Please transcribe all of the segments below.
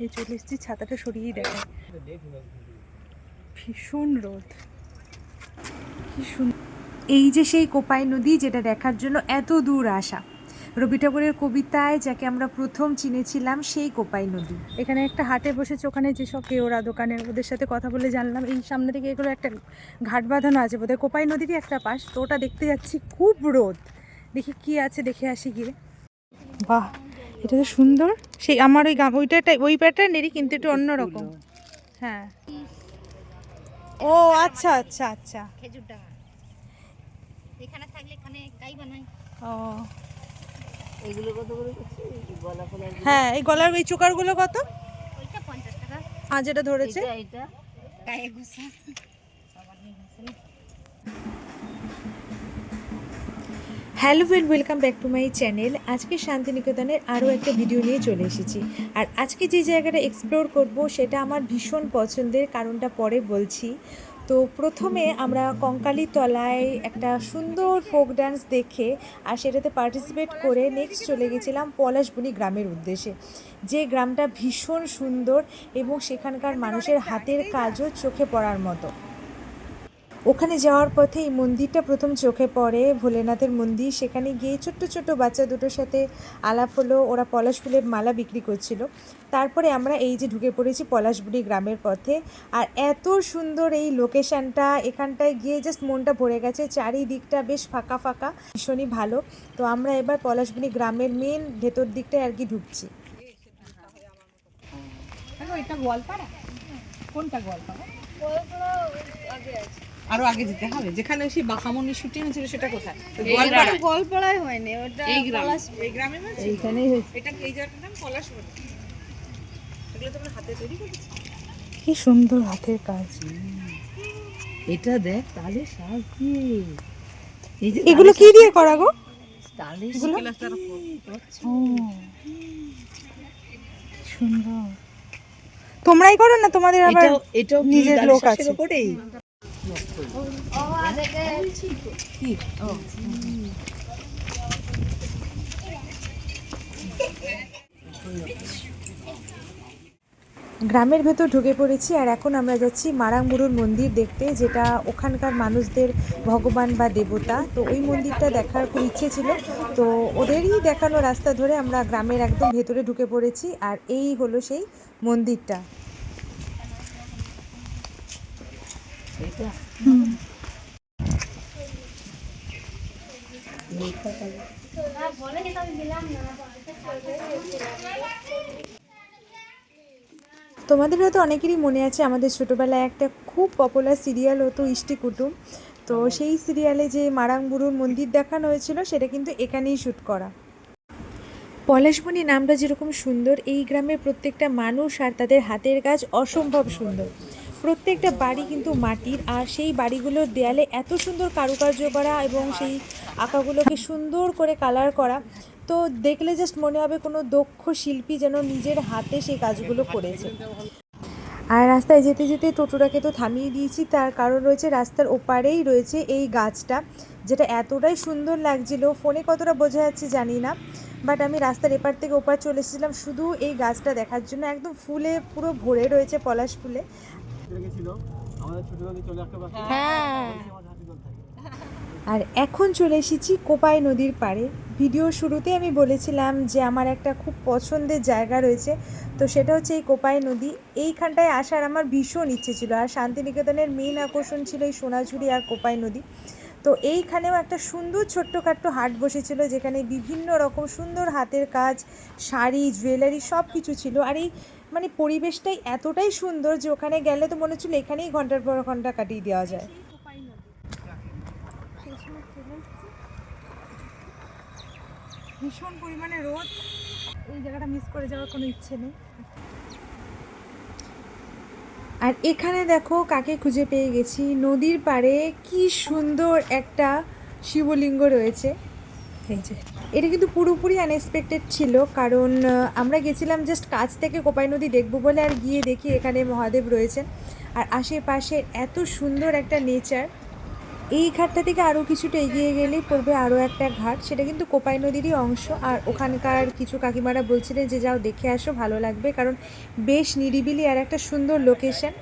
এই চলে এসেছি, ছাতাটা সরিয়েই দেখায়, ভীষণ রোদ, কি সুন্দর। এই যে সেই কোপাই নদী, যেটা দেখার জন্য এত দূর আসা। রবি ঠাকুরের কবিতায় যাকে আমরা প্রথম চিনেছিলাম, সেই কোপাই নদী। এখানে একটা হাটে বসেছে, ওখানে যেসব ওরা দোকানের, ওদের সাথে কথা বলে জানলাম এই সামনে থেকে এগুলো একটা ঘাট বাঁধানো আছে বোধহয়, কোপাই নদীরই একটা পাশ, তো ওটা দেখতে যাচ্ছি। খুব রোদ, দেখি কি আছে, দেখে আসি গিয়ে। বাহ, এটা তো সুন্দর। সেই আমার ওই ওই প্যাটার্নেরই, কিন্তু একটু অন্যরকম। হ্যাঁ, ও আচ্ছা আচ্ছা আচ্ছা, খেজুর ডাঙা এখানে থাকলে এখানে গাই বানাই। ও এগুলো কত করে করছে? গলা ফলা? হ্যাঁ, এই গলার এই চোকারগুলো কত? ওইটা 50 টাকা। আজ যেটা ধরেছে এটা গায়ে ঘষা সবার নিয়ে ঘষে না। Hello friend, welcome back to my channel. আজকে শান্তিনিকেতনের আরও একটা ভিডিও নিয়ে চলে এসেছি। আর আজকে যে জায়গাটা এক্সপ্লোর করব সেটা আমার ভীষণ পছন্দের, কারণটা পরে বলছি। তো প্রথমে আমরা কঙ্কালী তলায় একটা সুন্দর ফোক ডান্স দেখে আর সেটাতে পার্টিসিপেট করে নেক্সট চলে গেছিলাম পলাশবনি গ্রামের উদ্দেশ্যে, যে গ্রামটা ভীষণ সুন্দর এবং সেখানকার মানুষের হাতের কাজও চোখে পড়ার মতো। ওখানে যাওয়ার পথে এই মন্দিরটা প্রথম চোখে পড়ে, ভোলেনাথের মন্দির। সেখানে গিয়ে ছোট্ট ছোট্ট বাচ্চা দুটোর সাথে আলাপ হলো, ওরা পলাশ ফুলের মালা বিক্রি করছিল। তারপরে আমরা এই যে ঢুকে পড়েছি পলাশবুড়ি গ্রামের পথে। আর এত সুন্দর এই লোকেশানটা, এখানটায় গিয়ে জাস্ট মনটা ভরে গেছে, চারিদিকটা বেশ ফাঁকা ফাঁকা, ভীষণই ভালো। তো আমরা এবার পলাশবুড়ি গ্রামের মেন ভেতর দিকটায় আর কি ঢুকছি। এটা গোয়ালপাড়া? কোনটা গোয়ালপাড়া? আরো আগে যেতে হবে, যেখানে সেই বাঁকামনি শুটিং হয়েছিল সেটা কোথায়? গোয়ালপাড়ায় হয়নি, ওটা এই গ্রামে হয়েছে। এইখানেই হয়েছে। এটা এই জায়গাটার নাম পলাশবনি। এগুলো তোমরা হাতে তৈরি করেছো? কি সুন্দর হাতের কাজ। এটা দেখ, তালে শাঁস দিয়ে। এই যে এগুলো কি দিয়ে করা গো? তালে সুন্দর। তোমরাই করো না, তোমাদের আবার এটাও নিজের লোক আছে? উপরেই গ্রামের ভেতর ঢুকে পড়েছি আর এখন আমরা যাচ্ছি মারাংবুরুর মন্দির দেখতে, যেটা ওখানকার মানুষদের ভগবান বা দেবতা। তো ওই মন্দিরটা দেখার খুব ইচ্ছে ছিল, তো ওদেরই দেখানো রাস্তা ধরে আমরা গ্রামের একদম ভেতরে ঢুকে পড়েছি। আর এই হলো সেই মন্দিরটা। তোমাদের হয়তো অনেকেরই মনে আছে, আমাদের ছোটোবেলায় একটা খুব পপুলার সিরিয়াল হতো ইষ্টি কুটুম। তো সেই সিরিয়ালে যে মারাংবুরুর মন্দির দেখানো হয়েছিল সেটা কিন্তু এখানেই শ্যুট করা। পলাশবনি নামটা যেরকম সুন্দর, এই গ্রামের প্রত্যেকটা মানুষ আর তাদের হাতের কাজ অসম্ভব সুন্দর। প্রত্যেকটা বাড়ি কিন্তু মাটির, আর সেই বাড়িগুলোর দেয়ালে এত সুন্দর কারুকার্য করা এবং সেই আঁকাগুলোকে সুন্দর করে কালার করা, তো দেখলে জাস্ট মনে হবে কোনো দক্ষ শিল্পী যেন নিজের হাতে সেই কাজগুলো করেছে। আর রাস্তায় যেতে যেতে টোটোটাকে তো থামিয়ে দিয়েছি, তার কারণ রয়েছে রাস্তার ওপারেই রয়েছে এই গাছটা, যেটা এতটাই সুন্দর লাগছিল, ফোনে কতটা বোঝা যাচ্ছে জানি না, বাট আমি রাস্তার এপার থেকে ওপার চলে এসেছিলাম শুধু এই গাছটা দেখার জন্য। একদম ফুলে পুরো ভরে রয়েছে, পলাশ ফুলে। হ্যাঁ, আর এখন চলে এসেছি কোপাই নদীর পাড়ে। ভিডিওর শুরুতে আমি বলেছিলাম যে আমার একটা খুব পছন্দের জায়গা রয়েছে, তো সেটা হচ্ছে এই কোপাই নদী। এইখানটায় আসার আমার ভীষণ ইচ্ছে ছিল, আর শান্তিনিকেতনের মেন আকর্ষণ ছিল এই সোনাঝুরি আর কোপাই নদী। তো এইখানেও একটা সুন্দর ছোট্টখাট্ট হাট বসেছিল, যেখানে বিভিন্ন রকম সুন্দর হাতের কাজ, শাড়ি, জুয়েলারি সব কিছু ছিল। আর এই মানে পরিবেশটাই এতটাই সুন্দর যে ওখানে গেলে তো মনে হচ্ছিল এখানেই ঘন্টার পর ঘন্টা কাটিয়ে দেওয়া যায়। ভীষণ পরিমাণে রোদ, এই জায়গাটা মিস করে যাওয়ার কোনো ইচ্ছে নেই। আর এখানে দেখো কাকে খুঁজে পেয়ে গেছি, নদীর পাড়ে কি সুন্দর একটা শিবলিঙ্গ রয়েছে। এই যে এটা কিন্তু পুরোপুরি আনএক্সপেক্টেড ছিল, কারণ আমরা গেছিলাম জাস্ট কাছ থেকে কোপাই নদী দেখবো বলে, আর গিয়ে দেখি এখানে মহাদেব রয়েছেন আর আশেপাশে এত সুন্দর একটা নেচার। এই ঘাটটা থেকে আরও কিছুটা এগিয়ে গেলেই পড়বে আরও একটা ঘাট, সেটা কিন্তু কোপাই নদীরই অংশ। আর ওখানকার কিছু কাকিমারা বলছিলেন যে যাও দেখে আসো, ভালো লাগবে, কারণ বেশ নিরিবিলি আর একটা সুন্দর লোকেশন।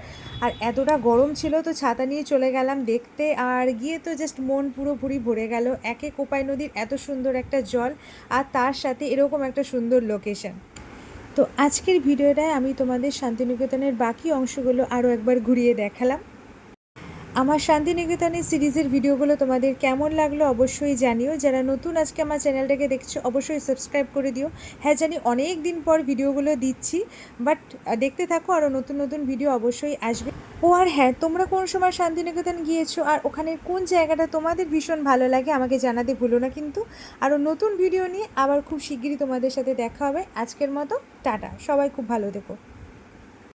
আর এতটা গরম ছিল তো ছাতা নিয়ে চলে গেলাম দেখতে, আর গিয়ে তো জাস্ট মন পুরোপুরি ভরে গেল। একে কোপাই নদীর এত সুন্দর একটা জল, আর তার সাথে এরকম একটা সুন্দর লোকেশন। তো আজকের ভিডিওটায় আমি তোমাদের শান্তিনিকেতনের বাকি অংশগুলো আরও একবার ঘুরিয়ে দেখালাম। আমার শান্তিনিকেতনের সিরিজের ভিডিওগুলো তোমাদের কেমন লাগলো অবশ্যই জানিও। যারা নতুন আজকে আমার চ্যানেলটাকে দেখছো অবশ্যই সাবস্ক্রাইব করে দিও। হ্যাঁ জানি অনেক দিন পর ভিডিওগুলো দিচ্ছি, বাট দেখতে থাকো, আরও নতুন নতুন ভিডিও অবশ্যই আসবে। ও আর হ্যাঁ, তোমরা কোন সময় শান্তিনিকেতন গিয়েছো আর ওখানে কোন জায়গাটা তোমাদের ভীষণ ভালো লাগে আমাকে জানাতে ভুলো না কিন্তু। আরও নতুন ভিডিও নিয়ে আবার খুব শিগগিরই তোমাদের সাথে দেখা হবে। আজকের মতো টাটা, সবাই খুব ভালো থেকো।